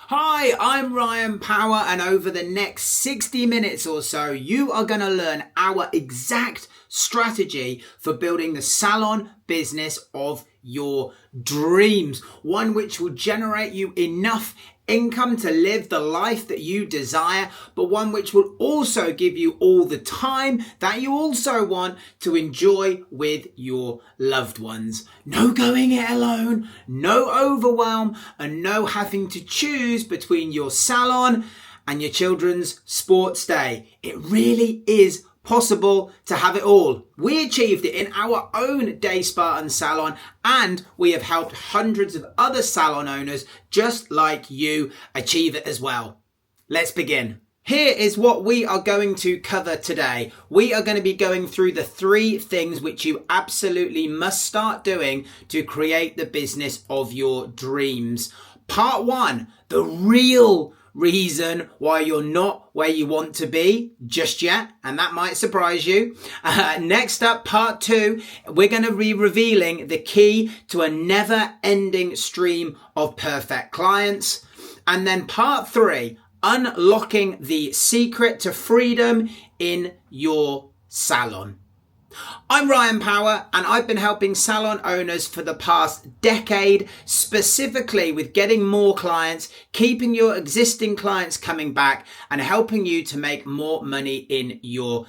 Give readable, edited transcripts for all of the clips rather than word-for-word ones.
Hi, I'm Ryan Power, and over the next 60 minutes or so, you are going to learn our exact strategy for building the salon business of your dreams. One which will generate you enough income to live the life that you desire, but one which will also give you all the time that you also want to enjoy with your loved ones. No going it alone, no overwhelm, and no having to choose between your salon and your children's sports day. It really is possible to have it all. We achieved it in our own day spa and salon, and we have helped hundreds of other salon owners just like you achieve it as well. Let's begin. Here is what we are going to cover today. We are going to be going through the 3 things which you absolutely must start doing to create the business of your dreams. Part 1, the real reason why you're not where you want to be just yet, and that might surprise you. Next up, part 2, we're going to be revealing the key to a never-ending stream of perfect clients. And then part 3, unlocking the secret to freedom in your salon. I'm Ryan Power, and I've been helping salon owners for the past decade, specifically with getting more clients, keeping your existing clients coming back, and helping you to make more money in your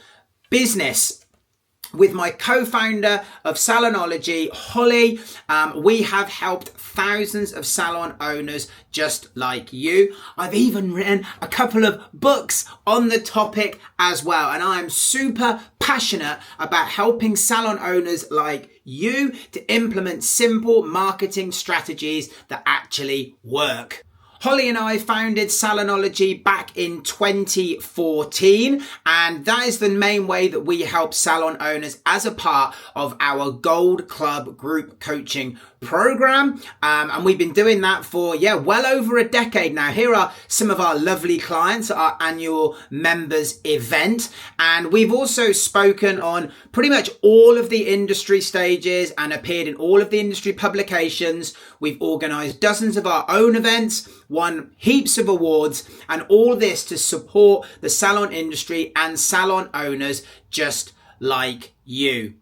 business. With my co-founder of Salonology, Holly, we have helped thousands of salon owners just like you. I've even written a couple of books on the topic as well. And I'm super passionate about helping salon owners like you to implement simple marketing strategies that actually work. Holly and I founded Salonology back in 2014, and that is the main way that we help salon owners as a part of our Gold Club group coaching program. And we've been doing that for, well over a decade now. Here are some of our lovely clients at our annual members event. And we've also spoken on pretty much all of the industry stages and appeared in all of the industry publications. We've organized dozens of our own events, won heaps of awards, and all this to support the salon industry and salon owners just like you.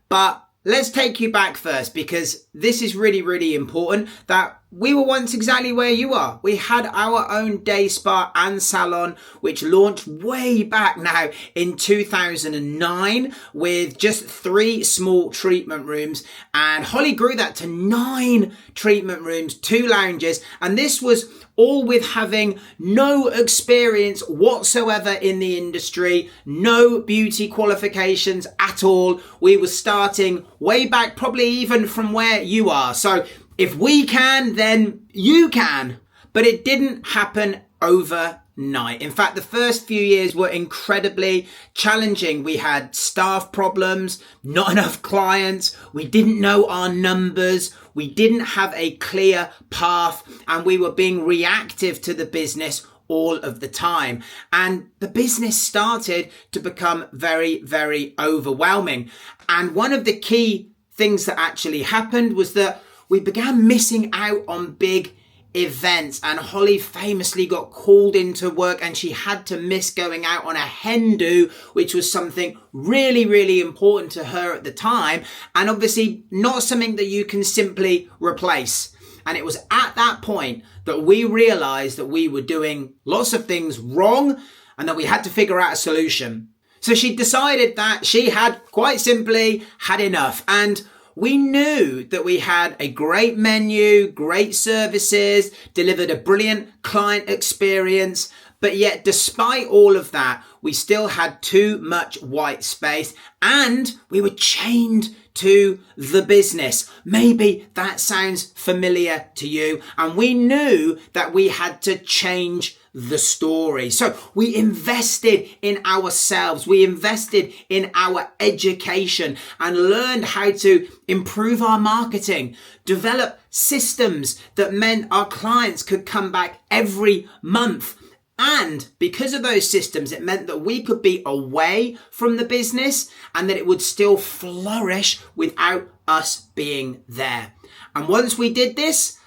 But let's take you back first, because this is really, really important, that we were once exactly where you are. We had our own day spa and salon, which launched way back now in 2009 with just 3 small treatment rooms. And Holly grew that to 9 treatment rooms, 2 lounges. And this was all with having no experience whatsoever in the industry, no beauty qualifications at all. We were starting way back, probably even from where you are. So if we can, then you can. But it didn't happen overnight. In fact, the first few years were incredibly challenging. We had staff problems, not enough clients. We didn't know our numbers. We didn't have a clear path, and we were being reactive to the business all of the time. And the business started to become very, very overwhelming. And one of the key things that actually happened was that we began missing out on big events, and Holly famously got called into work and she had to miss going out on a hen do, which was something really, really important to her at the time, and obviously not something that you can simply replace. And it was at that point that we realized that we were doing lots of things wrong and that we had to figure out a solution. So she decided that she had quite simply had enough, and we knew that we had a great menu, great services, delivered a brilliant client experience, but yet despite all of that, we still had too much white space and we were chained to the business. Maybe that sounds familiar to you, and we knew that we had to change the story. So we invested in ourselves, we invested in our education and learned how to improve our marketing, develop systems that meant our clients could come back every month. And because of those systems, it meant that we could be away from the business and that it would still flourish without us being there. And once we did this,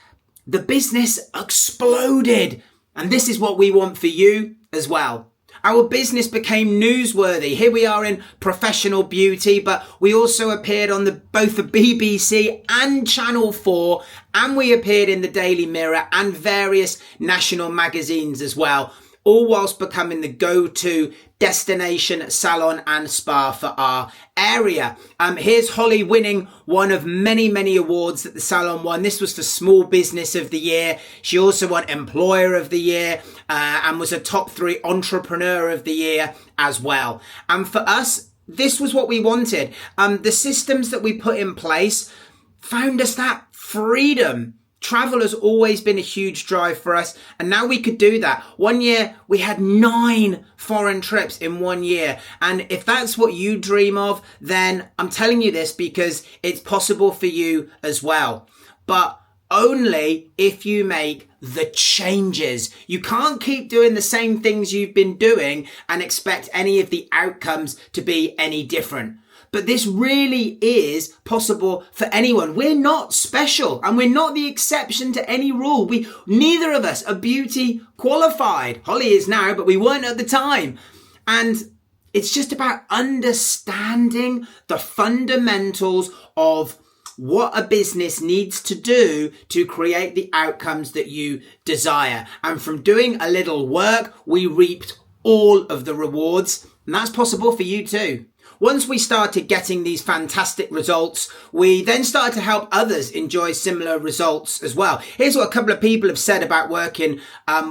the business exploded. And this is what we want for you as well. Our business became newsworthy. Here we are in professional beauty, but we also appeared on both the BBC and Channel 4, and we appeared in the Daily Mirror and various national magazines as well, all whilst becoming the go-to destination salon and spa for our area. Here's Holly winning one of many, many awards that the salon won. This was for Small Business of the Year. She also won Employer of the Year and was a top 3 Entrepreneur of the Year as well. And for us, this was what we wanted. The systems that we put in place found us that freedom. Travel has always been a huge drive for us, and now we could do that. One year, we had 9 foreign trips in 1 year. And if that's what you dream of, then I'm telling you this because it's possible for you as well. But only if you make the changes. You can't keep doing the same things you've been doing and expect any of the outcomes to be any different. But this really is possible for anyone. We're not special and we're not the exception to any rule. Neither of us are beauty qualified. Holly is now, but we weren't at the time. And it's just about understanding the fundamentals of what a business needs to do to create the outcomes that you desire. And from doing a little work, we reaped all of the rewards. And that's possible for you too. Once we started getting these fantastic results, we then started to help others enjoy similar results as well. Here's what a couple of people have said about working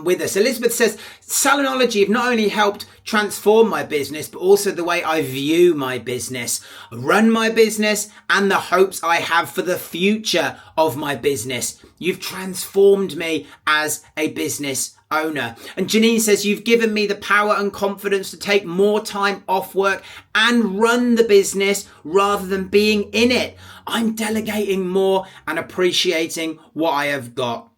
with us. Elizabeth says, Salonology have not only helped transform my business, but also the way I view my business, run my business, and the hopes I have for the future of my business. You've transformed me as a business owner. And Janine says, you've given me the power and confidence to take more time off work and run the business rather than being in it. I'm delegating more and appreciating what I have got.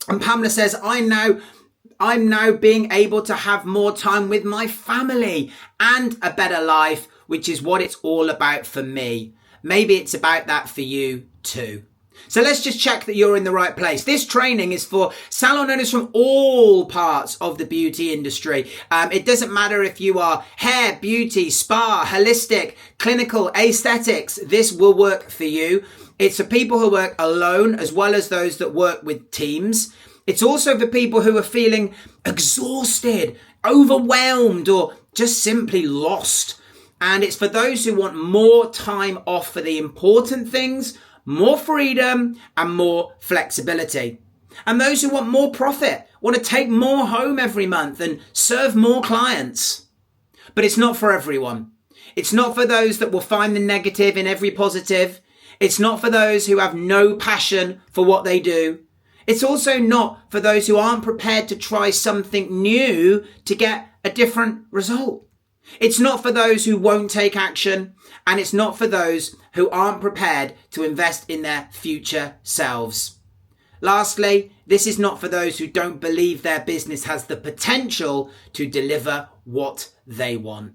And Pamela says, I'm now being able to have more time with my family and a better life, which is what it's all about for me. Maybe it's about that for you too. So let's just check that you're in the right place. This training is for salon owners from all parts of the beauty industry. It doesn't matter if you are hair, beauty, spa, holistic, clinical, aesthetics. This will work for you. It's for people who work alone as well as those that work with teams. It's also for people who are feeling exhausted, overwhelmed, or just simply lost. And it's for those who want more time off for the important things, more freedom, and more flexibility. And those who want more profit, want to take more home every month and serve more clients. But it's not for everyone. It's not for those that will find the negative in every positive. It's not for those who have no passion for what they do. It's also not for those who aren't prepared to try something new to get a different result. It's not for those who won't take action, and it's not for those who aren't prepared to invest in their future selves. Lastly, this is not for those who don't believe their business has the potential to deliver what they want.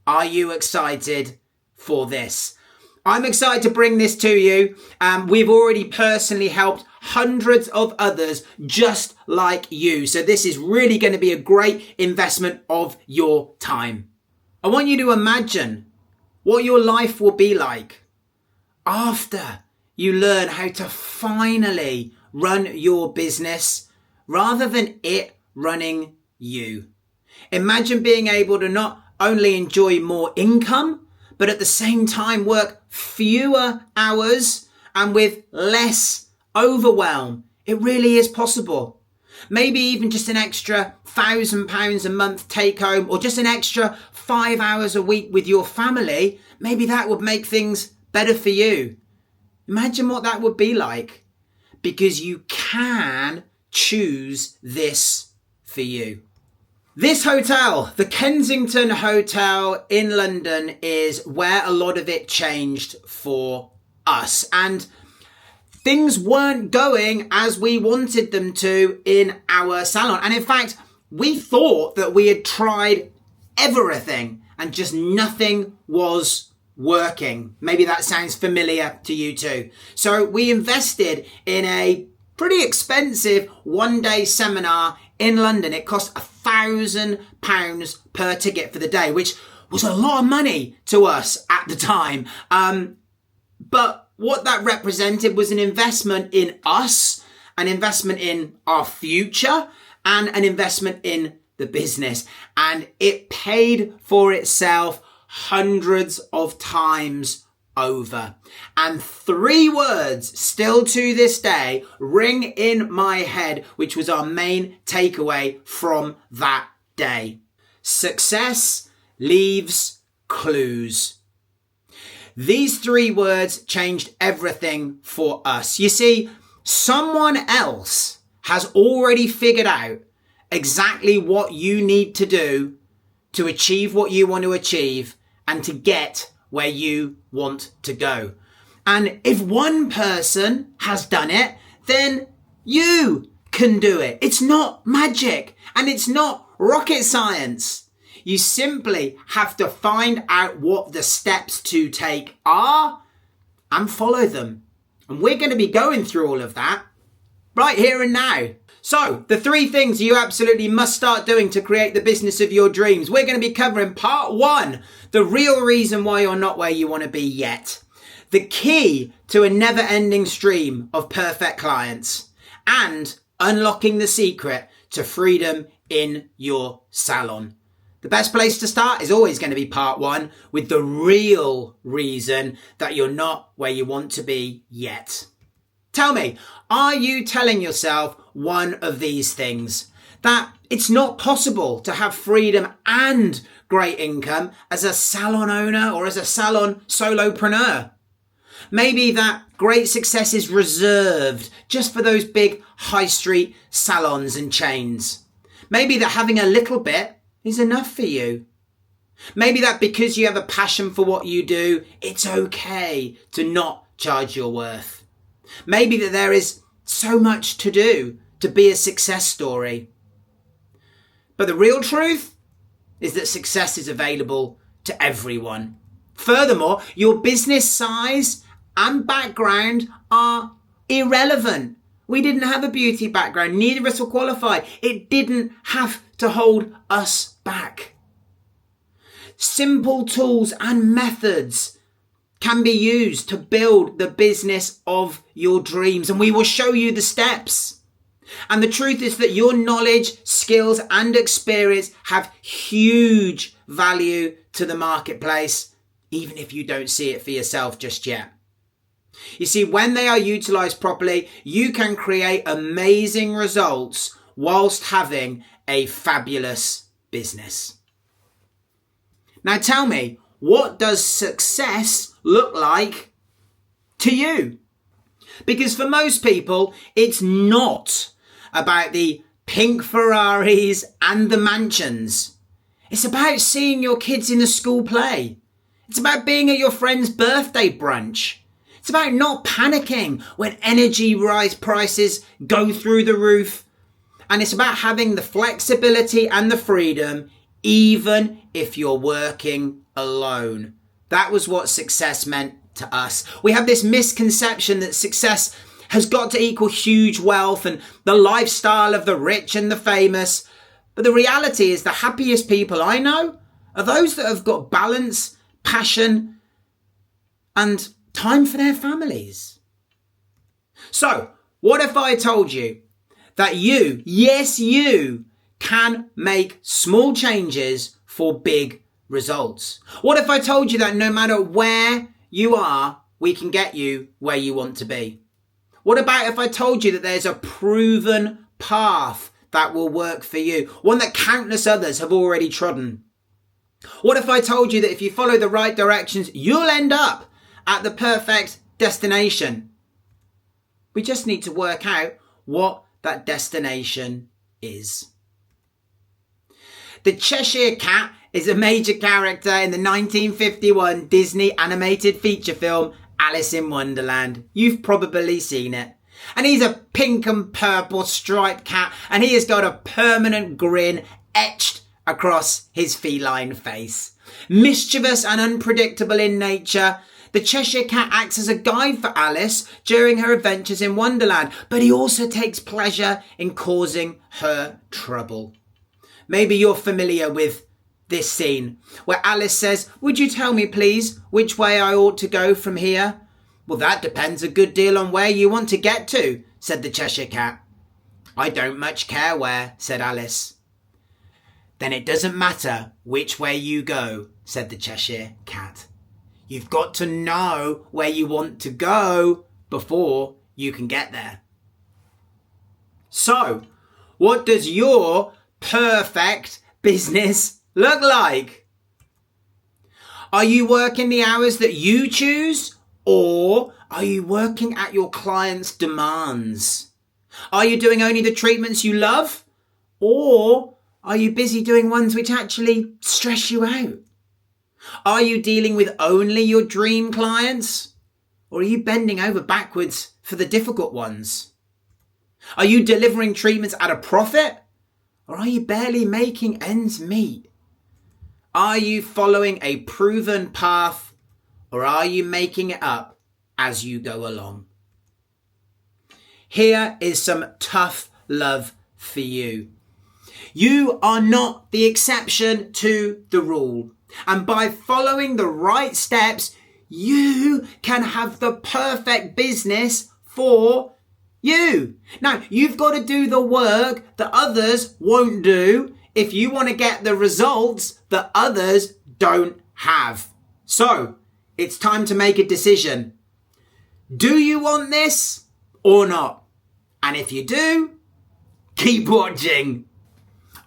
Are you excited for this? I'm excited to bring this to you. We've already personally helped hundreds of others just like you. So this is really going to be a great investment of your time. I want you to imagine what your life will be like after you learn how to finally run your business rather than it running you. Imagine being able to not only enjoy more income, but at the same time work fewer hours and with less overwhelm. It really is possible. Maybe even just an extra £1,000 a month take home, or just an extra 5 hours a week with your family. Maybe that would make things better for you. Imagine what that would be like, because you can choose this for you. This hotel, the Kensington Hotel in London, is where a lot of it changed for us. And things weren't going as we wanted them to in our salon. And in fact, we thought that we had tried everything and just nothing was working. Maybe that sounds familiar to you too. So we invested in a pretty expensive one-day seminar in London. It cost £1,000 per ticket for the day, which was a lot of money to us at the time. But what that represented was an investment in us, an investment in our future, and an investment in the business. And it paid for itself hundreds of times over. And 3 words still to this day ring in my head, which was our main takeaway from that day. Success leaves clues. These 3 words changed everything for us. You see, someone else has already figured out exactly what you need to do to achieve what you want to achieve and to get where you want to go. And if one person has done it, then you can do it. It's not magic and it's not rocket science. You simply have to find out what the steps to take are and follow them. And we're going to be going through all of that right here and now. So, the 3 things you absolutely must start doing to create the business of your dreams. We're going to be covering part 1, the real reason why you're not where you want to be yet. The key to a never-ending stream of perfect clients. And unlocking the secret to freedom in your salon. The best place to start is always going to be part 1 with the real reason that you're not where you want to be yet. Tell me, are you telling yourself one of these things? That it's not possible to have freedom and great income as a salon owner or as a salon solopreneur? Maybe that great success is reserved just for those big high street salons and chains. Maybe that having a little bit is enough for you. Maybe that because you have a passion for what you do, it's okay to not charge your worth. Maybe that there is so much to do to be a success story. But the real truth is that success is available to everyone. Furthermore, your business size and background are irrelevant. We didn't have a beauty background. Neither of us were qualified. It didn't have to hold us back. Simple tools and methods can be used to build the business of your dreams, and we will show you the steps. And the truth is that your knowledge, skills, and experience have huge value to the marketplace, even if you don't see it for yourself just yet. You see, when they are utilized properly, you can create amazing results whilst having a fabulous business. Now tell me, what does success look like to you? Because for most people, it's not about the pink Ferraris and the mansions. It's about seeing your kids in the school play. It's about being at your friend's birthday brunch. It's about not panicking when energy prices go through the roof. And it's about having the flexibility and the freedom, even if you're working alone. That was what success meant to us. We have this misconception that success has got to equal huge wealth and the lifestyle of the rich and the famous. But the reality is the happiest people I know are those that have got balance, passion, and time for their families. So, what if I told you that you, yes, you can make small changes for big results? What if I told you that no matter where you are, we can get you where you want to be? What about if I told you that there's a proven path that will work for you, one that countless others have already trodden? What if I told you that if you follow the right directions, you'll end up at the perfect destination? We just need to work out what that destination is. The Cheshire Cat is a major character in the 1951 Disney animated feature film Alice in Wonderland. You've probably seen it. And he's a pink and purple striped cat, and he has got a permanent grin etched across his feline face. Mischievous and unpredictable in nature, The Cheshire Cat acts as a guide for Alice during her adventures in Wonderland, but he also takes pleasure in causing her trouble. Maybe you're familiar with this scene where Alice says, "Would you tell me, please, which way I ought to go from here?" "Well, that depends a good deal on where you want to get to," said the Cheshire Cat. "I don't much care where," said Alice. "Then it doesn't matter which way you go," said the Cheshire Cat. "You've got to know where you want to go before you can get there." So, what does your perfect business look like? Are you working the hours that you choose, or are you working at your clients' demands? Are you doing only the treatments you love, or are you busy doing ones which actually stress you out? Are you dealing with only your dream clients, or are you bending over backwards for the difficult ones? Are you delivering treatments at a profit, or are you barely making ends meet? Are you following a proven path, or are you making it up as you go along? Here is some tough love for you. You are not the exception to the rule. And by following the right steps, you can have the perfect business for you. Now, you've got to do the work that others won't do if you want to get the results that others don't have. So, it's time to make a decision. Do you want this or not? And if you do, keep watching.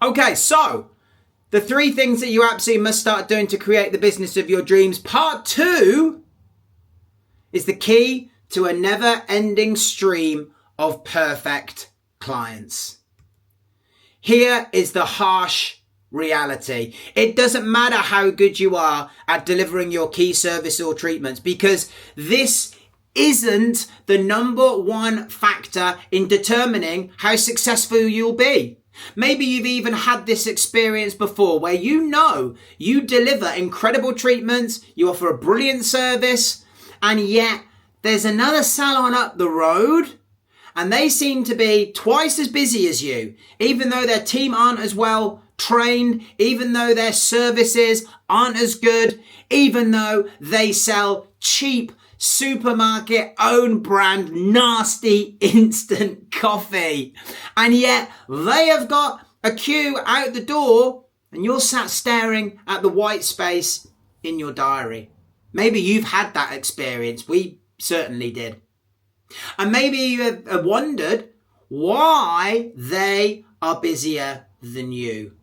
Okay, so the 3 things that you absolutely must start doing to create the business of your dreams. Part 2 is the key to a never-ending stream of perfect clients. Here is the harsh reality. It doesn't matter how good you are at delivering your key service or treatments, because this isn't the number one factor in determining how successful you'll be. Maybe you've even had this experience before where you know you deliver incredible treatments, you offer a brilliant service, and yet there's another salon up the road and they seem to be twice as busy as you, even though their team aren't as well trained, even though their services aren't as good, even though they sell cheap supermarket own brand nasty instant coffee, and yet they have got a queue out the door and you're sat staring at the white space in your diary. Maybe you've had that experience. We certainly did. And maybe you have wondered why they are busier than you.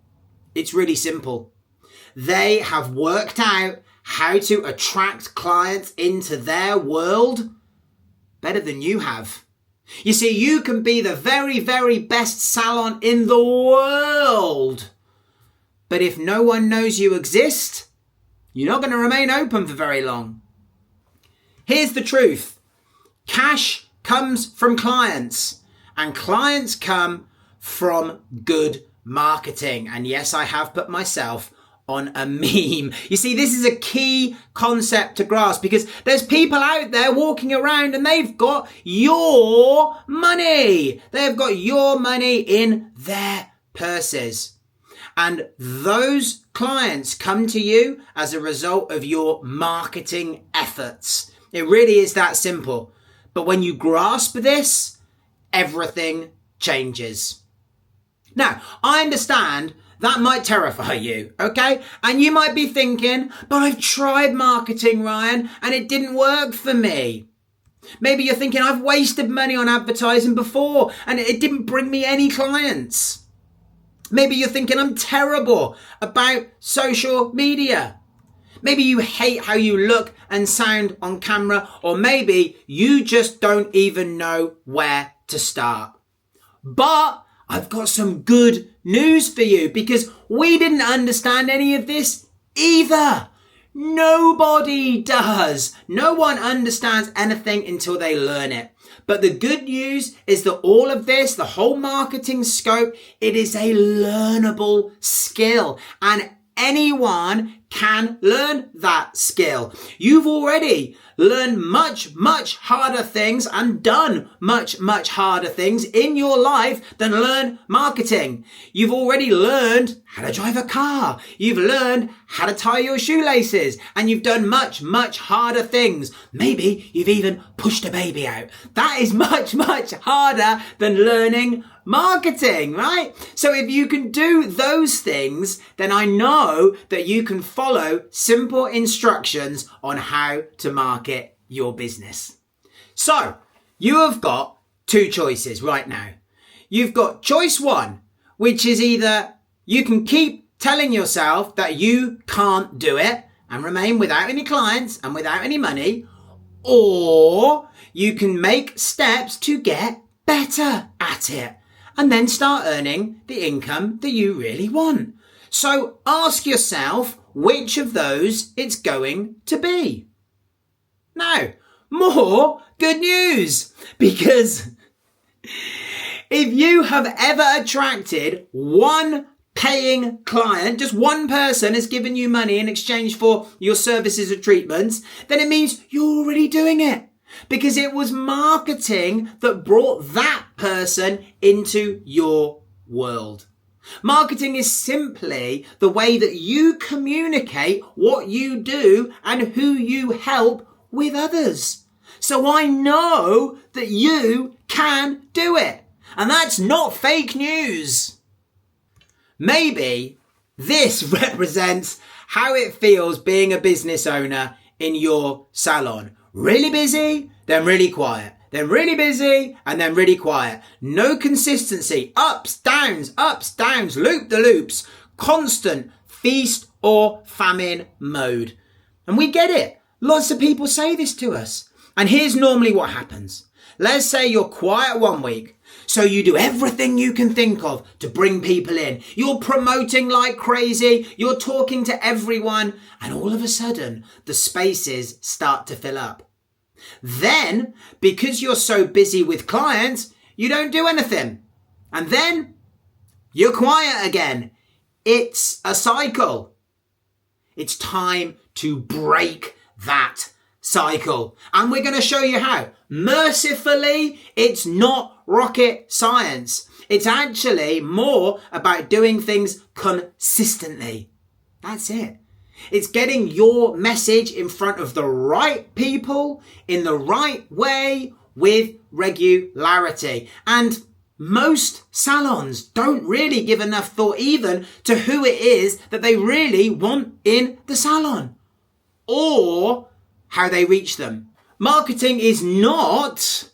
It's really simple. They have worked out how to attract clients into their world better than you have. You see, you can be the very, very best salon in the world, but if no one knows you exist, you're not going to remain open for very long. Here's the truth. Cash comes from clients, and clients come from good marketing. And yes, I have put myself on a meme. You see, this is a key concept to grasp, because there's people out there walking around and they've got your money. They've got your money in their purses. And those clients come to you as a result of your marketing efforts. It really is that simple. But when you grasp this, everything changes. Now, I understand that might terrify you, okay? And you might be thinking, but I've tried marketing, Ryan, and it didn't work for me. Maybe you're thinking, I've wasted money on advertising before and it didn't bring me any clients. Maybe you're thinking, I'm terrible about social media. Maybe you hate how you look and sound on camera, or maybe you just don't even know where to start. But I've got some good news for you, because we didn't understand any of this either. Nobody does. No one understands anything until they learn it. But the good news is that all of this, the whole marketing scope, it is a learnable skill, and anyone can learn that skill. You've already learned much, much harder things and done much, much harder things in your life than learn marketing. You've already learned how to drive a car. You've learned how to tie your shoelaces, and you've done much, much harder things. Maybe you've even pushed a baby out. That is much, much harder than learning marketing, right? So if you can do those things, then I know that you can follow simple instructions on how to market your business. So you have got two choices right now. You've got choice one, which is either you can keep telling yourself that you can't do it and remain without any clients and without any money, or you can make steps to get better at it and then start earning the income that you really want. So ask yourself which of those it's going to be. Now, more good news, because if you have ever attracted one paying client, just one person has given you money in exchange for your services or treatments, then it means you're already doing it. Because it was marketing that brought that person into your world. Marketing is simply the way that you communicate what you do and who you help with others. So I know that you can do it. And that's not fake news. Maybe this represents how it feels being a business owner in your salon. Really busy, then really quiet. Then really busy, and then really quiet. No consistency. Ups, downs, loop the loops. Constant feast or famine mode. And we get it. Lots of people say this to us. And here's normally what happens. Let's say you're quiet one week. So you do everything you can think of to bring people in. You're promoting like crazy. You're talking to everyone. And all of a sudden, the spaces start to fill up. Then, because you're so busy with clients, you don't do anything. And then you're quiet again. It's a cycle. It's time to break that cycle. And we're going to show you how. Mercifully, it's not rocket science. It's actually more about doing things consistently. That's it. It's getting your message in front of the right people in the right way with regularity. And most salons don't really give enough thought even to who it is that they really want in the salon or how they reach them. Marketing is not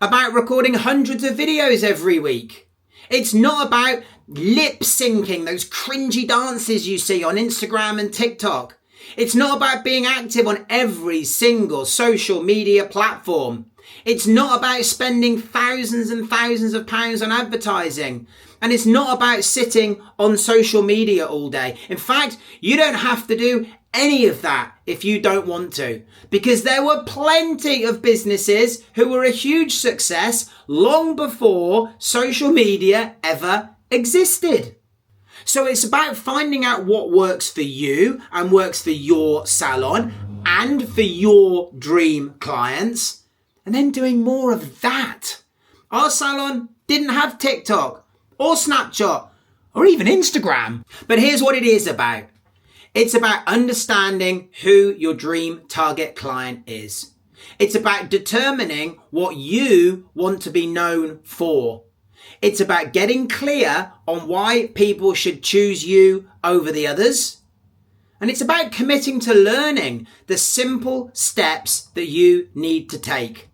about recording hundreds of videos every week. It's not about lip syncing those cringy dances you see on Instagram and TikTok. It's not about being active on every single social media platform. It's not about spending thousands and thousands of pounds on advertising. And it's not about sitting on social media all day. In fact, you don't have to do any of that if you don't want to, because there were plenty of businesses who were a huge success long before social media ever existed. So it's about finding out what works for you and works for your salon and for your dream clients, and then doing more of that. Our salon didn't have TikTok or Snapchat or even Instagram. But here's what it is about. It's about understanding who your dream target client is. It's about determining what you want to be known for. It's about getting clear on why people should choose you over the others. And it's about committing to learning the simple steps that you need to take.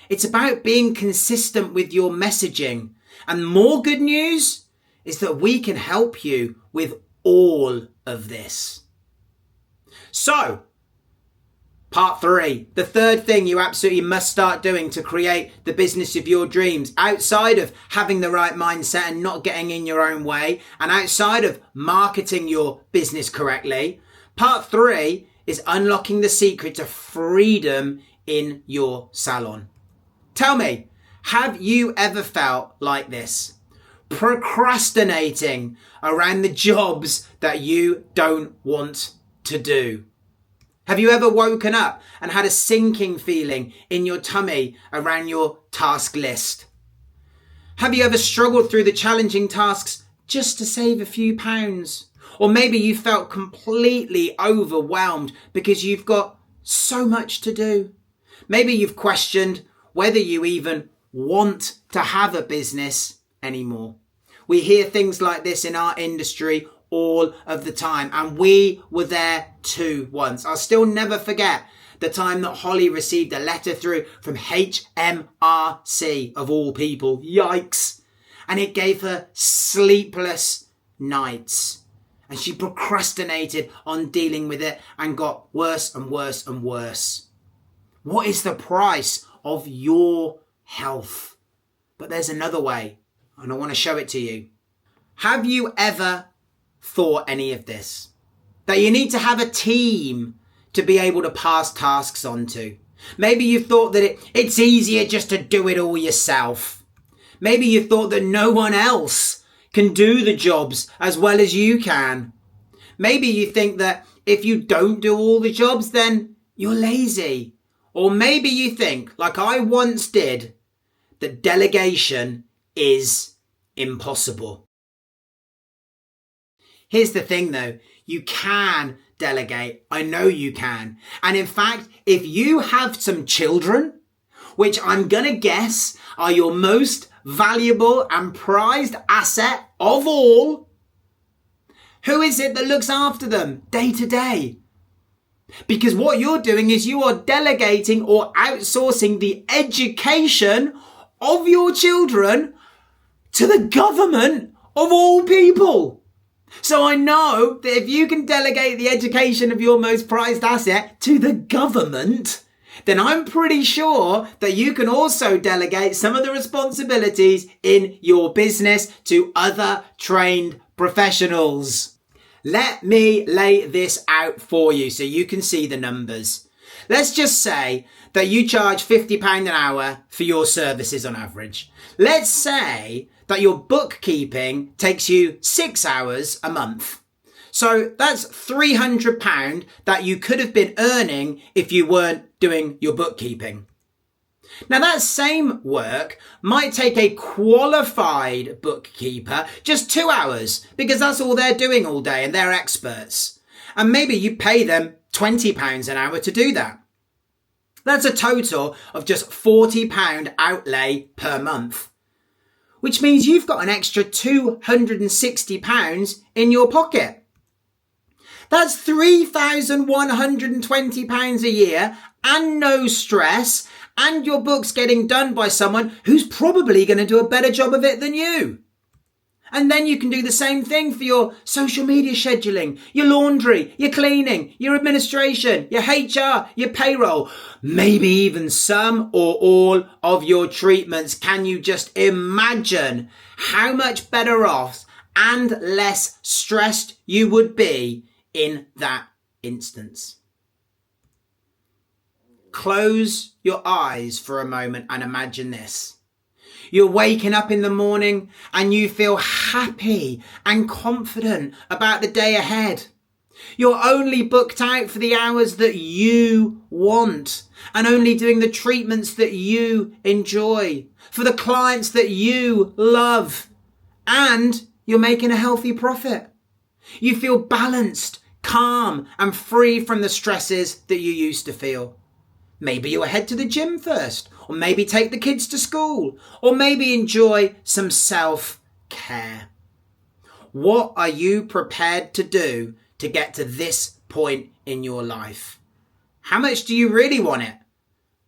It's about being consistent with your messaging. And more good news is that we can help you with all of this. So, part 3, the third thing you absolutely must start doing to create the business of your dreams, outside of having the right mindset and not getting in your own way, and outside of marketing your business correctly, part 3 is unlocking the secret to freedom in your salon. Tell me, have you ever felt like this? Procrastinating around the jobs that you don't want to do? Have you ever woken up and had a sinking feeling in your tummy around your task list? Have you ever struggled through the challenging tasks just to save a few pounds? Or maybe you felt completely overwhelmed because you've got so much to do. Maybe you've questioned whether you even want to have a business anymore. We hear things like this in our industry all of the time, and we were there too once. I'll still never forget the time that Holly received a letter through from HMRC, of all people. Yikes. And it gave her sleepless nights. And she procrastinated on dealing with it and got worse and worse and worse. What is the price of your health? But there's another way, and I want to show it to you. Have you ever thought any of this? That you need to have a team to be able to pass tasks on to. Maybe you thought that it's easier just to do it all yourself. Maybe you thought that no one else can do the jobs as well as you can. Maybe you think that if you don't do all the jobs, then you're lazy. Or maybe you think, like I once did, that delegation is impossible. Here's the thing though, you can delegate. I know you can. And in fact, if you have some children, which I'm going to guess are your most valuable and prized asset of all, who is it that looks after them day to day? Because what you're doing is you are delegating or outsourcing the education of your children to the government of all people. So I know that if you can delegate the education of your most prized asset to the government, then I'm pretty sure that you can also delegate some of the responsibilities in your business to other trained professionals. Let me lay this out for you so you can see the numbers. Let's just say that you charge £50 an hour for your services on average. Let's say that your bookkeeping takes you 6 hours a month. So that's £300 that you could have been earning if you weren't doing your bookkeeping. Now that same work might take a qualified bookkeeper just 2 hours because that's all they're doing all day and they're experts. And maybe you pay them £20 an hour to do that. That's a total of just £40 outlay per month, which means you've got an extra £260 in your pocket. That's £3,120 a year and no stress, and your book's getting done by someone who's probably going to do a better job of it than you. And then you can do the same thing for your social media scheduling, your laundry, your cleaning, your administration, your HR, your payroll, maybe even some or all of your treatments. Can you just imagine how much better off and less stressed you would be in that instance? Close your eyes for a moment and imagine this. You're waking up in the morning and you feel happy and confident about the day ahead. You're only booked out for the hours that you want and only doing the treatments that you enjoy for the clients that you love, and you're making a healthy profit. You feel balanced, calm and free from the stresses that you used to feel. Maybe you'll head to the gym first, or maybe take the kids to school, or maybe enjoy some self-care. What are you prepared to do to get to this point in your life? How much do you really want it?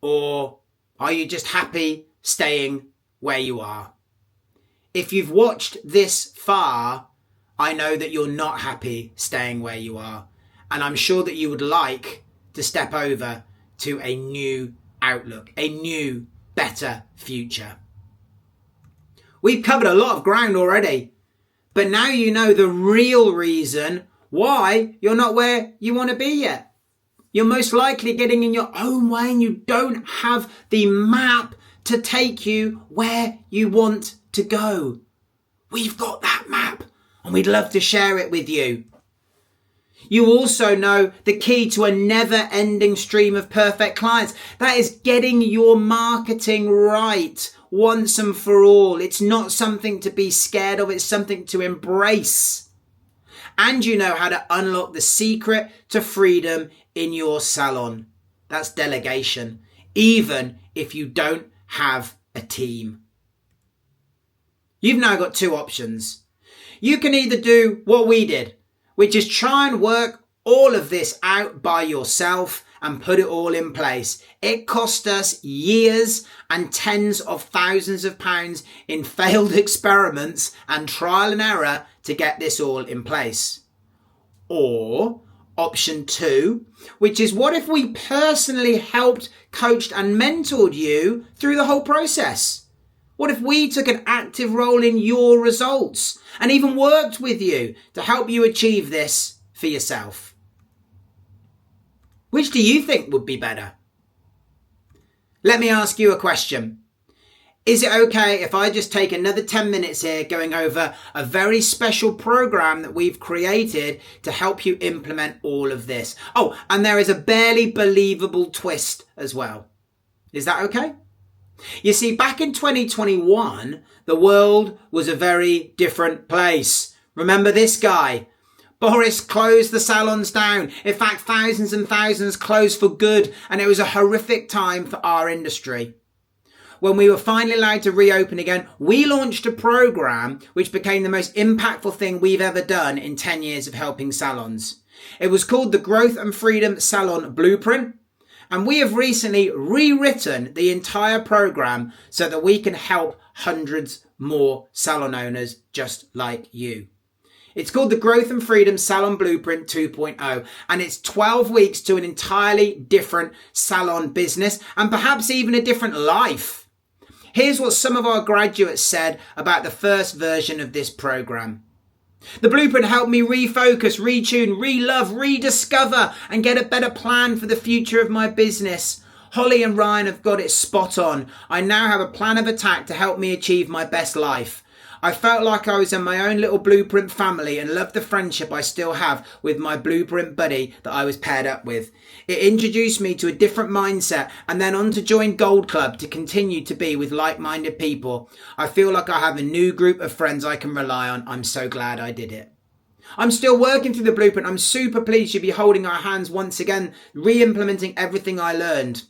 Or are you just happy staying where you are? If you've watched this far, I know that you're not happy staying where you are. And I'm sure that you would like to step over to a new outlook, a new, better future. We've covered a lot of ground already, but now you know the real reason why you're not where you want to be yet. You're most likely getting in your own way and you don't have the map to take you where you want to go. We've got that map and we'd love to share it with you. You also know the key to a never-ending stream of perfect clients. That is getting your marketing right once and for all. It's not something to be scared of. It's something to embrace. And you know how to unlock the secret to freedom in your salon. That's delegation, even if you don't have a team. You've now got two options. You can either do what we did, which is try and work all of this out by yourself and put it all in place. It cost us years and tens of thousands of pounds in failed experiments and trial and error to get this all in place. Or option two, which is what if we personally helped, coached and mentored you through the whole process? What if we took an active role in your results and even worked with you to help you achieve this for yourself? Which do you think would be better? Let me ask you a question. Is it okay if I just take another 10 minutes here going over a very special program that we've created to help you implement all of this? Oh, and there is a barely believable twist as well. Is that okay? You see, back in 2021, the world was a very different place. Remember this guy? Boris closed the salons down. In fact, thousands and thousands closed for good, and it was a horrific time for our industry. When we were finally allowed to reopen again, we launched a program which became the most impactful thing we've ever done in 10 years of helping salons. It was called the Growth and Freedom Salon Blueprint. And we have recently rewritten the entire program so that we can help hundreds more salon owners just like you. It's called the Growth and Freedom Salon Blueprint 2.0, and it's 12 weeks to an entirely different salon business and perhaps even a different life. Here's what some of our graduates said about the first version of this program. The blueprint helped me refocus, retune, relove, rediscover and get a better plan for the future of my business. Holly and Ryan have got it spot on. I now have a plan of attack to help me achieve my best life. I felt like I was in my own little blueprint family and loved the friendship I still have with my blueprint buddy that I was paired up with. It introduced me to a different mindset and then on to join Gold Club to continue to be with like-minded people. I feel like I have a new group of friends I can rely on. I'm so glad I did it. I'm still working through the blueprint. I'm super pleased you'll be holding our hands once again, re-implementing everything I learned.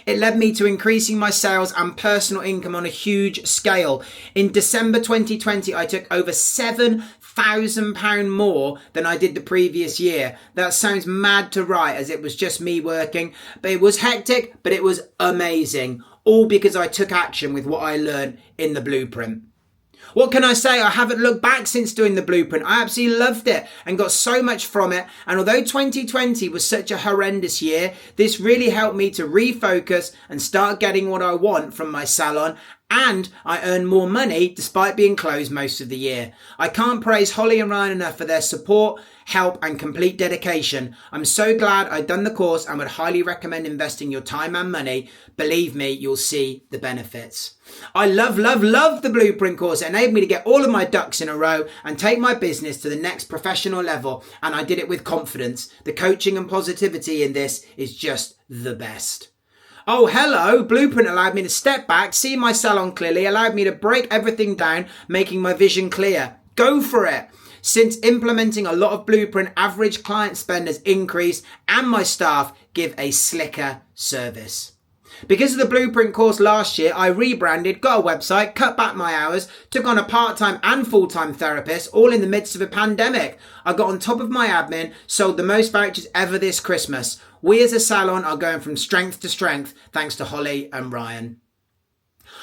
It led me to increasing my sales and personal income on a huge scale. In December 2020, I took over £7,000 more than I did the previous year. That sounds mad to write as it was just me working, but it was hectic, but it was amazing. All because I took action with what I learned in the blueprint. What can I say? I haven't looked back since doing the blueprint. I absolutely loved it and got so much from it. And although 2020 was such a horrendous year, this really helped me to refocus and start getting what I want from my salon. And I earned more money despite being closed most of the year. I can't praise Holly and Ryan enough for their support, help and complete dedication. I'm so glad I'd done the course and would highly recommend investing your time and money. Believe me, you'll see the benefits. I love the blueprint course. It enabled me to get all of my ducks in a row and take my business to the next professional level. And I did it with confidence. The coaching and positivity in this is just the best. Oh, hello. Blueprint allowed me to step back, see my salon clearly, allowed me to break everything down, making my vision clear. Go for it. Since implementing a lot of blueprint, average client spend has increased and my staff give a slicker service. Because of the blueprint course last year, I rebranded, got a website, cut back my hours, took on a part-time and full-time therapist, all in the midst of a pandemic. I got on top of my admin, sold the most vouchers ever this Christmas. We as a salon are going from strength to strength thanks to Holly and Ryan.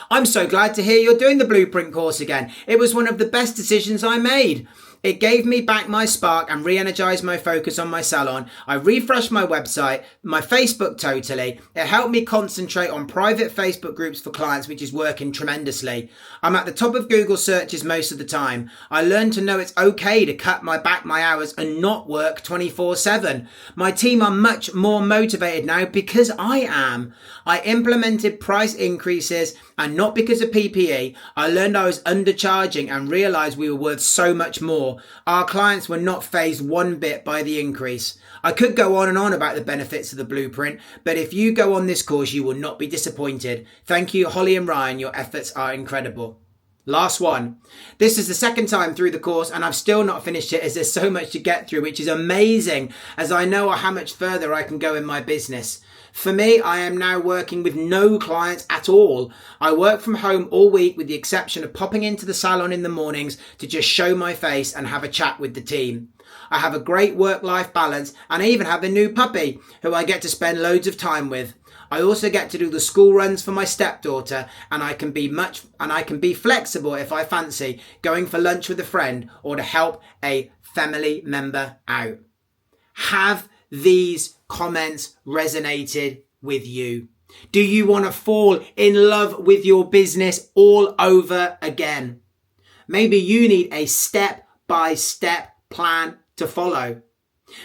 I'm so glad to hear you're doing the blueprint course again. It was one of the best decisions I made. It gave me back my spark and re-energized my focus on my salon. I refreshed my website, my Facebook totally. It helped me concentrate on private Facebook groups for clients, which is working tremendously. I'm at the top of Google searches most of the time. I learned to know it's okay to cut back my hours and not work 24/7. My team are much more motivated now because I am. I implemented price increases and not because of PPE. I learned I was undercharging and realized we were worth so much more. more, our clients were not fazed one bit by the increase. I could go on and on about the benefits of the blueprint, but if you go on this course, you will not be disappointed. Thank you, Holly and Ryan. Your efforts are incredible. Last one. This is the second time through the course and I've still not finished it as there's so much to get through, which is amazing as I know how much further I can go in my business. For me, I am now working with no clients at all. I work from home all week with the exception of popping into the salon in the mornings to just show my face and have a chat with the team. I have a great work-life balance and I even have a new puppy who I get to spend loads of time with. I also get to do the school runs for my stepdaughter and I can be flexible if I fancy going for lunch with a friend or to help a family member out. Have these comments resonated with you? Do you want to fall in love with your business all over again? Maybe you need a step-by-step plan to follow.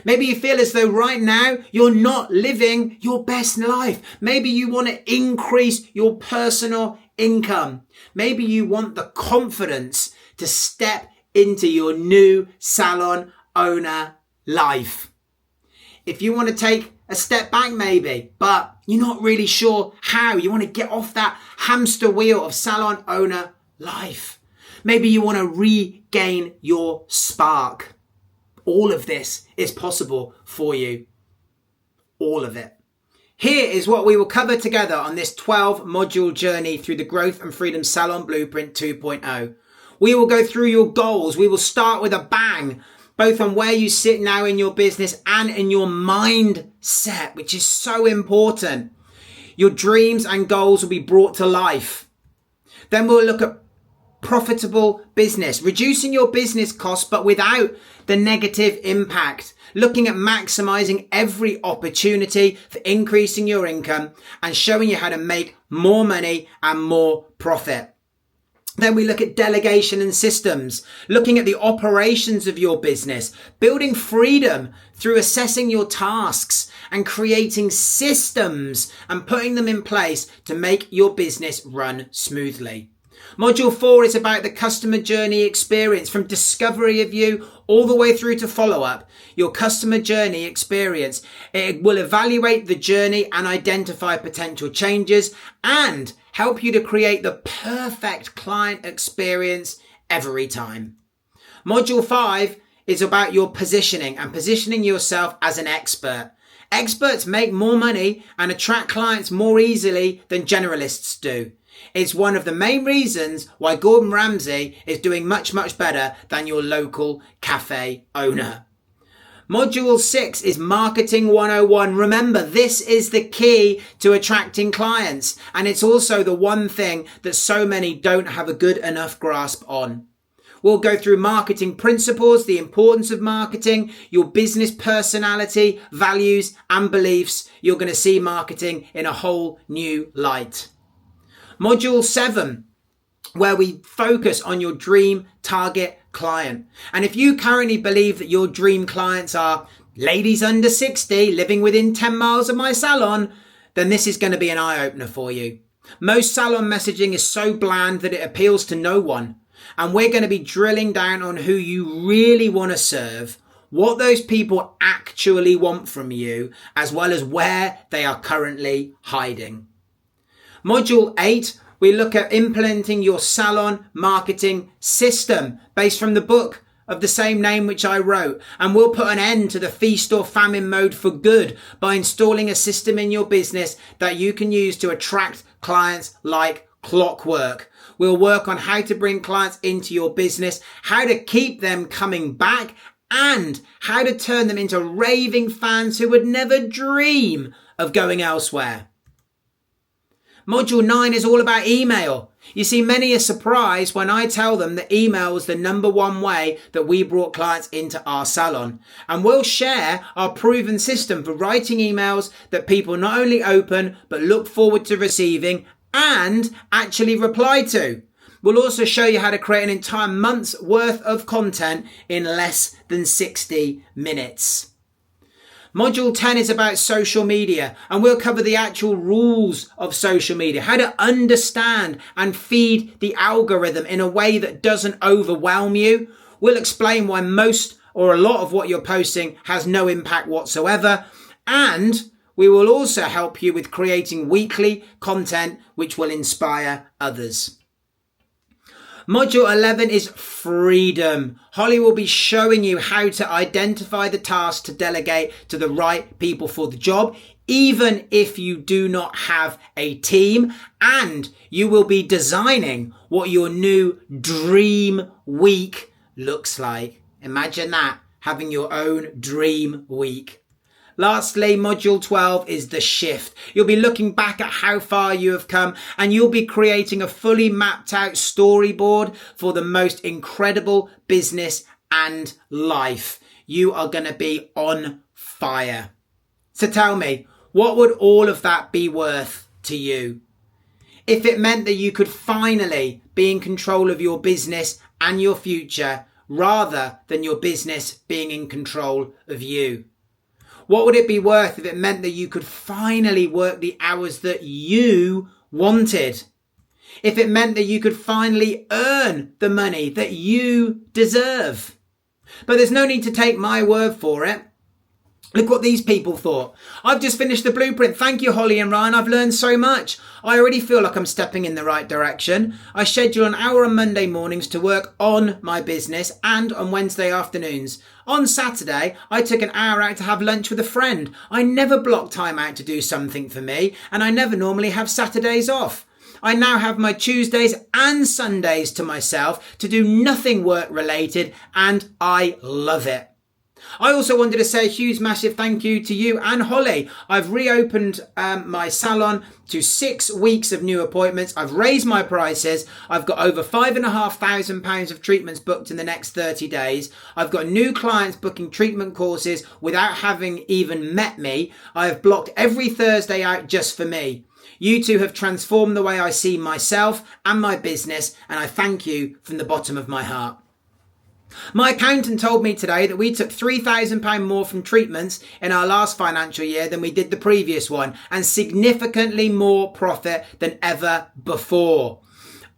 Maybe you feel as though right now you're not living your best life. Maybe you want to increase your personal income. Maybe you want the confidence to step into your new salon owner life. If you want to take a step back maybe, but you're not really sure how, you want to get off that hamster wheel of salon owner life. Maybe you want to regain your spark. All of this is possible for you. All of it. Here is what we will cover together on this 12-module journey through the Growth and Freedom Salon Blueprint 2.0. We will go through your goals. We will start with a bang, both on where you sit now in your business and in your mindset, which is so important. Your dreams and goals will be brought to life. Then we'll look at profitable business, reducing your business costs, but without the negative impact, looking at maximizing every opportunity for increasing your income and showing you how to make more money and more profit. Then we look at delegation and systems, looking at the operations of your business, building freedom through assessing your tasks and creating systems and putting them in place to make your business run smoothly. Module 4 is about the customer journey experience from discovery of you all the way through to follow-up. Your customer journey experience. It will evaluate the journey and identify potential changes and help you to create the perfect client experience every time. Module 5 is about your positioning and positioning yourself as an expert. Experts make more money and attract clients more easily than generalists do. It's one of the main reasons why Gordon Ramsay is doing much, much better than your local cafe owner. Module 6 is Marketing 101. Remember, this is the key to attracting clients. And it's also the one thing that so many don't have a good enough grasp on. We'll go through marketing principles, the importance of marketing, your business personality, values, and beliefs. You're going to see marketing in a whole new light. Module 7, where we focus on your dream target client. And if you currently believe that your dream clients are ladies under 60 living within 10 miles of my salon, then this is going to be an eye-opener for you. Most salon messaging is so bland that it appeals to no one. And we're going to be drilling down on who you really want to serve, what those people actually want from you, as well as where they are currently hiding. Module 8, we look at implementing your salon marketing system based from the book of the same name which I wrote. And we'll put an end to the feast or famine mode for good by installing a system in your business that you can use to attract clients like clockwork. We'll work on how to bring clients into your business, how to keep them coming back, and how to turn them into raving fans who would never dream of going elsewhere. Module 9 is all about email. You see, many are surprised when I tell them that email was the number one way that we brought clients into our salon. And we'll share our proven system for writing emails that people not only open, but look forward to receiving and actually reply to. We'll also show you how to create an entire month's worth of content in less than 60 minutes. Module 10 is about social media, and we'll cover the actual rules of social media, how to understand and feed the algorithm in a way that doesn't overwhelm you, We'll explain why most or a lot of what you're posting has no impact whatsoever. And we will also help you with creating weekly content which will inspire others. Module 11 is freedom. Holly will be showing you how to identify the tasks to delegate to the right people for the job, even if you do not have a team, and you will be designing what your new dream week looks like. Imagine that, having your own dream week. Lastly, module 12 is the shift. You'll be looking back at how far you have come, and you'll be creating a fully mapped out storyboard for the most incredible business and life. You are going to be on fire. So tell me, what would all of that be worth to you? If it meant that you could finally be in control of your business and your future, rather than your business being in control of you. What would it be worth if it meant that you could finally work the hours that you wanted? If it meant that you could finally earn the money that you deserve? But there's no need to take my word for it. Look what these people thought. I've just finished the blueprint. Thank you, Holly and Ryan. I've learned so much. I already feel like I'm stepping in the right direction. I schedule an hour on Monday mornings to work on my business and on Wednesday afternoons. On Saturday, I took an hour out to have lunch with a friend. I never block time out to do something for me, and I never normally have Saturdays off. I now have my Tuesdays and Sundays to myself to do nothing work related, and I love it. I also wanted to say a huge massive thank you to you and Holly. I've reopened my salon to 6 weeks of new appointments. I've raised my prices. I've got over £5,500 of treatments booked in the next 30 days. I've got new clients booking treatment courses without having even met me. I have blocked every Thursday out just for me. You two have transformed the way I see myself and my business, and I thank you from the bottom of my heart. My accountant told me today that we took £3,000 more from treatments in our last financial year than we did the previous one, and significantly more profit than ever before.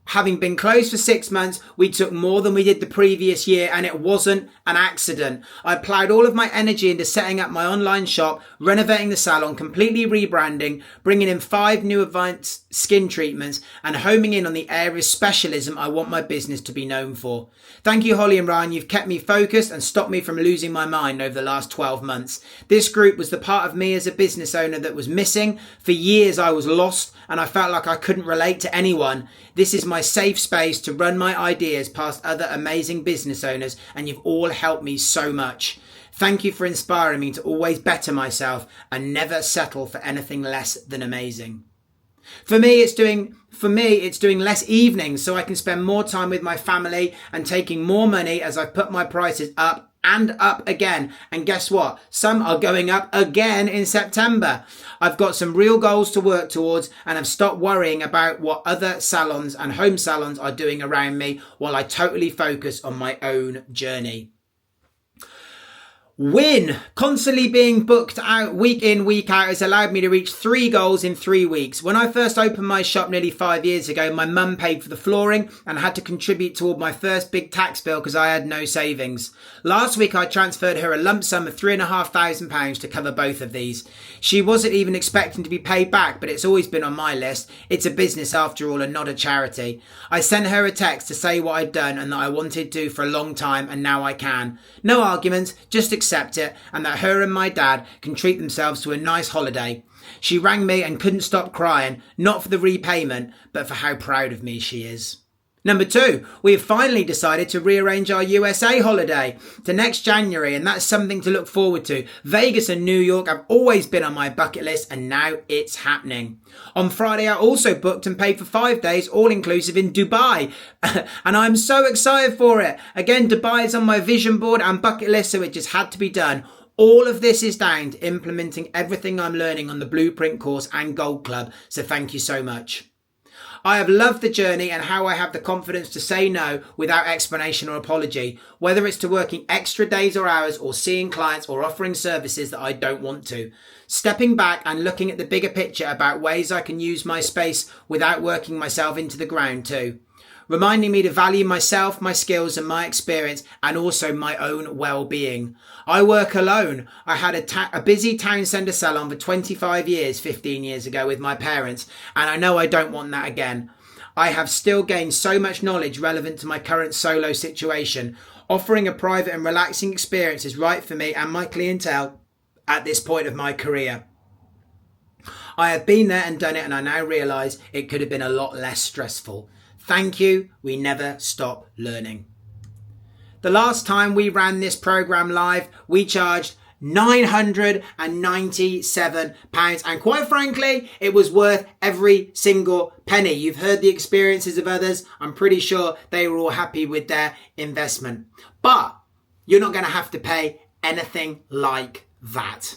Having been closed for 6 months, we took more than we did the previous year, and it wasn't an accident. I applied all of my energy into setting up my online shop, renovating the salon, completely rebranding, bringing in 5 new advanced skin treatments, and homing in on the area of specialism I want my business to be known for. Thank you, Holly and Ryan. You've kept me focused and stopped me from losing my mind over the last 12 months. This group was the part of me as a business owner that was missing. For years, I was lost and I felt like I couldn't relate to anyone. This is my safe space to run my ideas past other amazing business owners, and you've all helped me so much. Thank you for inspiring me to always better myself and never settle for anything less than amazing. For me, it's doing less evenings so I can spend more time with my family and taking more money as I put my prices up and up again. And guess what? Some are going up again in September. I've got some real goals to work towards, and I've stopped worrying about what other salons and home salons are doing around me while I totally focus on my own journey. Win. Constantly being booked out week in, week out has allowed me to reach 3 goals in 3 weeks. When I first opened my shop nearly 5 years ago, my mum paid for the flooring and had to contribute toward my first big tax bill because I had no savings. Last week, I transferred her a lump sum of £3,500 to cover both of these. She wasn't even expecting to be paid back, but it's always been on my list. It's a business after all and not a charity. I sent her a text to say what I'd done and that I wanted to for a long time, and now I can. No arguments, just accept it, and that her and my dad can treat themselves to a nice holiday. She rang me and couldn't stop crying, not for the repayment, but for how proud of me she is. Number 2, we have finally decided to rearrange our USA holiday to next January, and that's something to look forward to. Vegas and New York have always been on my bucket list, and now it's happening. On Friday, I also booked and paid for 5 days, all-inclusive in Dubai, and I'm so excited for it. Again, Dubai is on my vision board and bucket list, so it just had to be done. All of this is down to implementing everything I'm learning on the Blueprint course and Gold Club, so thank you so much. I have loved the journey and how I have the confidence to say no without explanation or apology, whether it's to working extra days or hours or seeing clients or offering services that I don't want to. Stepping back and looking at the bigger picture about ways I can use my space without working myself into the ground too. reminding me to value myself, my skills and my experience, and also my own well-being. I work alone. I had a busy town centre salon for 25 years, 15 years ago with my parents, and I know I don't want that again. I have still gained so much knowledge relevant to my current solo situation. Offering a private and relaxing experience is right for me and my clientele at this point of my career. I have been there and done it, and I now realise it could have been a lot less stressful. Thank you. We never stop learning. The last time we ran this program live, we charged £997, and quite frankly, it was worth every single penny. You've heard the experiences of others. I'm pretty sure they were all happy with their investment. But you're not going to have to pay anything like that.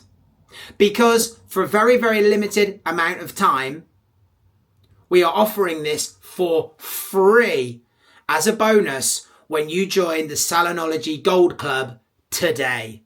Because for a very, very limited amount of time, we are offering this for free as a bonus when you join the Salonology Gold Club today.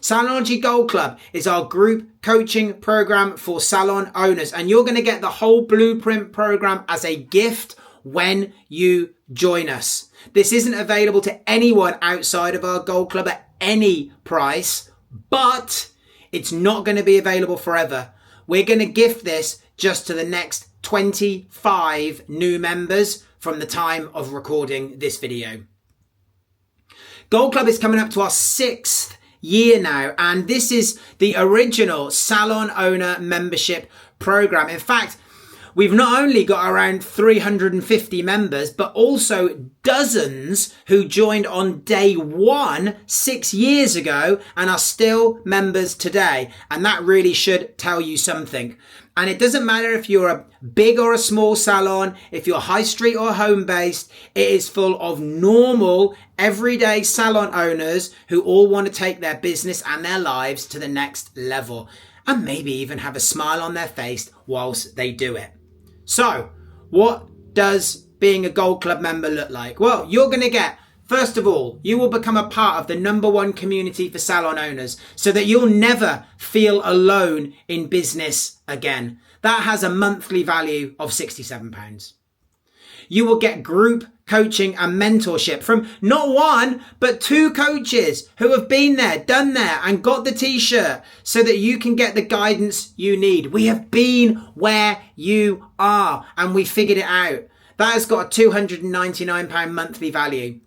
Salonology Gold Club is our group coaching program for salon owners, and you're going to get the whole blueprint program as a gift when you join us. This isn't available to anyone outside of our Gold Club at any price, but it's not going to be available forever. We're going to gift this just to the next 25 new members from the time of recording this video. Gold Club is coming up to our 6th year now, and this is the original salon owner membership program. In fact, we've not only got around 350 members, but also dozens who joined on day one 6 years ago and are still members today. And that really should tell you something. And it doesn't matter if you're a big or a small salon, if you're high street or home based, it is full of normal, everyday salon owners who all want to take their business and their lives to the next level, and maybe even have a smile on their face whilst they do it. So, what does being a Gold Club member look like? Well, you're going to get, first of all, you will become a part of the #1 community for salon owners so that you'll never feel alone in business again. That has a monthly value of £67. You will get group coaching and mentorship from not one, but 2 coaches who have been there, done that, and got the t-shirt so that you can get the guidance you need. We have been where you are and we figured it out. That has got a £299 monthly value.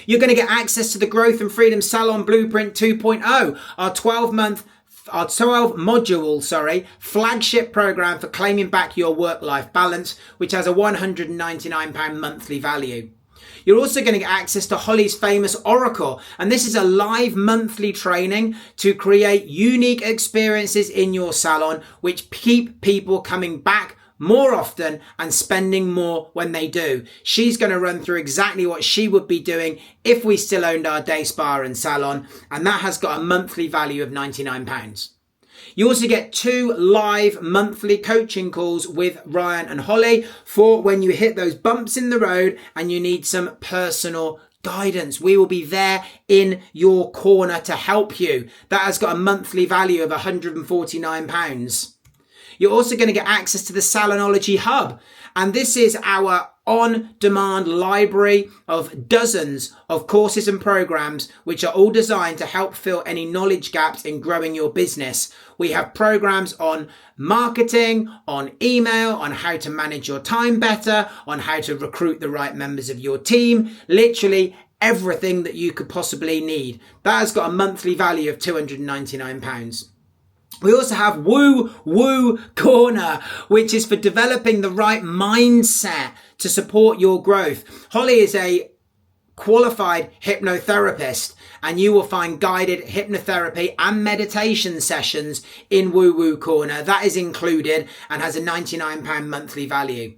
You're going to get access to the Growth and Freedom Salon Blueprint 2.0, our 12 module flagship program for claiming back your work-life balance, which has a £199 monthly value. You're also going to get access to Holly's famous Oracle, and this is a live monthly training to create unique experiences in your salon which keep people coming back more often and spending more when they do. She's going to run through exactly what she would be doing if we still owned our day spa and salon, and that has got a monthly value of £99. You also get 2 live monthly coaching calls with Ryan and Holly for when you hit those bumps in the road and you need some personal guidance. We will be there in your corner to help you. That has got a monthly value of £149. You're also going to get access to the Salonology Hub. And this is our on-demand library of dozens of courses and programs, which are all designed to help fill any knowledge gaps in growing your business. We have programs on marketing, on email, on how to manage your time better, on how to recruit the right members of your team, literally everything that you could possibly need. That has got a monthly value of £299. We also have Woo Woo Corner, which is for developing the right mindset to support your growth. Holly is a qualified hypnotherapist, and you will find guided hypnotherapy and meditation sessions in Woo Woo Corner. That is included and has a £99 monthly value.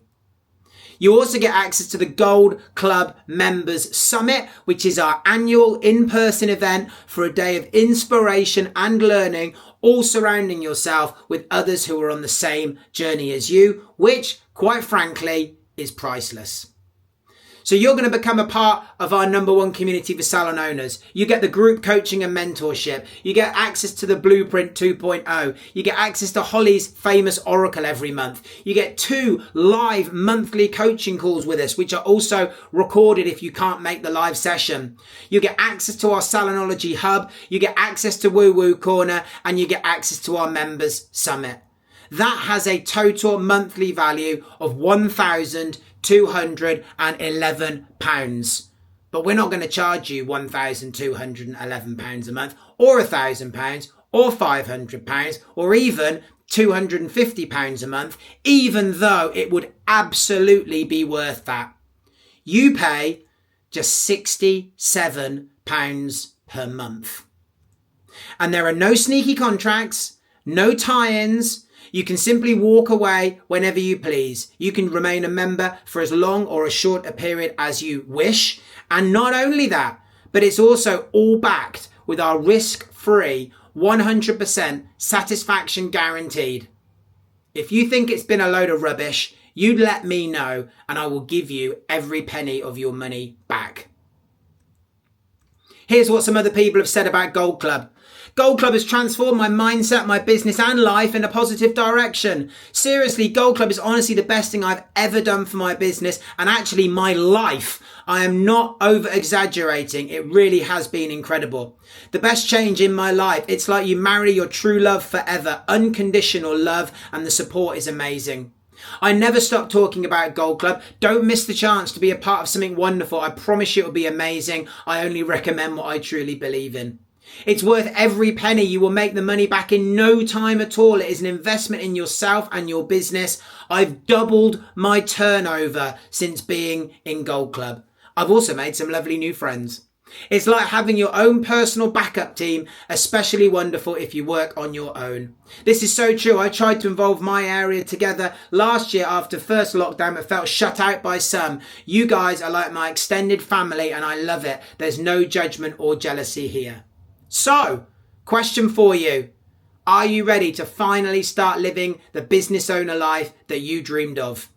You also get access to the Gold Club Members Summit, which is our annual in-person event for a day of inspiration and learning, all surrounding yourself with others who are on the same journey as you, which, quite frankly, is priceless. So you're going to become a part of our #1 community for salon owners. You get the group coaching and mentorship. You get access to the Blueprint 2.0. You get access to Holly's famous Oracle every month. You get 2 live monthly coaching calls with us, which are also recorded if you can't make the live session. You get access to our Salonology hub. You get access to Woo Woo Corner, and you get access to our members summit. That has a total monthly value of £1,211. But we're not going to charge you £1,211 a month, or £1,000, or £500, or even £250 a month, even though it would absolutely be worth that. You pay just £67 per month. And there are no sneaky contracts, no tie-ins. You can simply walk away whenever you please. You can remain a member for as long or as short a period as you wish. And not only that, but it's also all backed with our risk-free 100% satisfaction guaranteed. If you think it's been a load of rubbish, you let me know and I will give you every penny of your money back. Here's what some other people have said about Gold Club. Gold Club has transformed my mindset, my business and life in a positive direction. Seriously, Gold Club is honestly the best thing I've ever done for my business and actually my life. I am not over exaggerating. It really has been incredible. The best change in my life. It's like you marry your true love forever, unconditional love, and the support is amazing. I never stop talking about Gold Club. Don't miss the chance to be a part of something wonderful. I promise you it will be amazing. I only recommend what I truly believe in. It's worth every penny. You will make the money back in no time at all. It is an investment in yourself and your business. I've doubled my turnover since being in Gold Club. I've also made some lovely new friends. It's like having your own personal backup team, especially wonderful if you work on your own. This is so true. I tried to involve my area together last year after first lockdown, but felt shut out by some. You guys are like my extended family and I love it. There's no judgment or jealousy here. So, question for you. Are you ready to finally start living the business owner life that you dreamed of?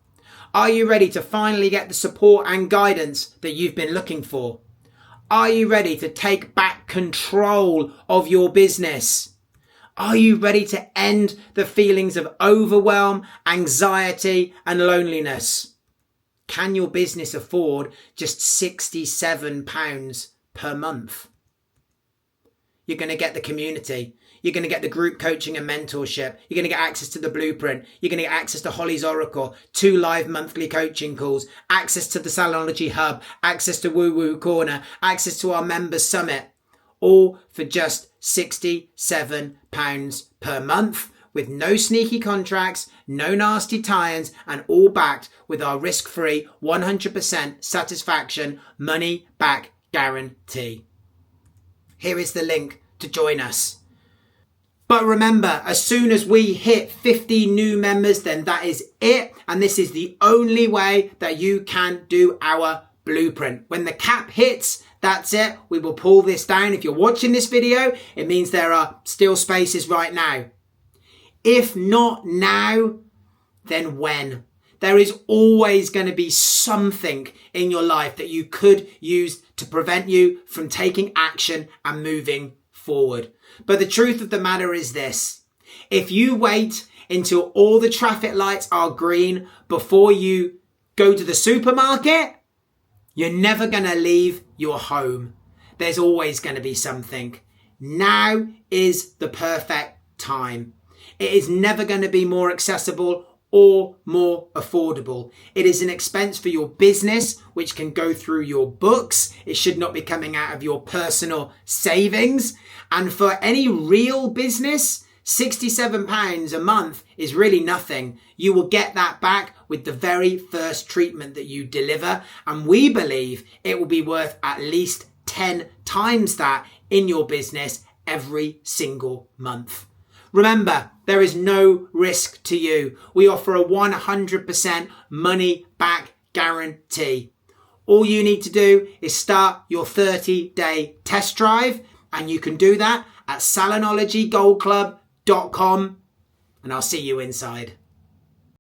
Are you ready to finally get the support and guidance that you've been looking for? Are you ready to take back control of your business? Are you ready to end the feelings of overwhelm, anxiety, and loneliness? Can your business afford just £67 per month? You're going to get the community. You're going to get the group coaching and mentorship. You're going to get access to the Blueprint. You're going to get access to Holly's Oracle, 2 live monthly coaching calls, access to the Salonology Hub, access to Woo Woo Corner, access to our members summit, all for just £67 per month with no sneaky contracts, no nasty tie-ins, and all backed with our risk-free 100% satisfaction money back guarantee. Here is the link to join us. But remember, as soon as we hit 50 new members, then that is it. And this is the only way that you can do our blueprint. When the cap hits, that's it. We will pull this down. If you're watching this video, it means there are still spaces right now. If not now, then when? There is always going to be something in your life that you could use to prevent you from taking action and moving forward. But the truth of the matter is this. If you wait until all the traffic lights are green before you go to the supermarket, you're never going to leave your home. There's always going to be something. Now is the perfect time. It is never going to be more accessible or more affordable. It is an expense for your business, which can go through your books. It should not be coming out of your personal savings. And for any real business, £67 a month is really nothing. You will get that back with the very first treatment that you deliver. And we believe it will be worth at least 10 times that in your business every single month. Remember, there is no risk to you. We offer a 100% money back guarantee. All you need to do is start your 30-day test drive, and you can do that at salonologygoldclub.com, and I'll see you inside.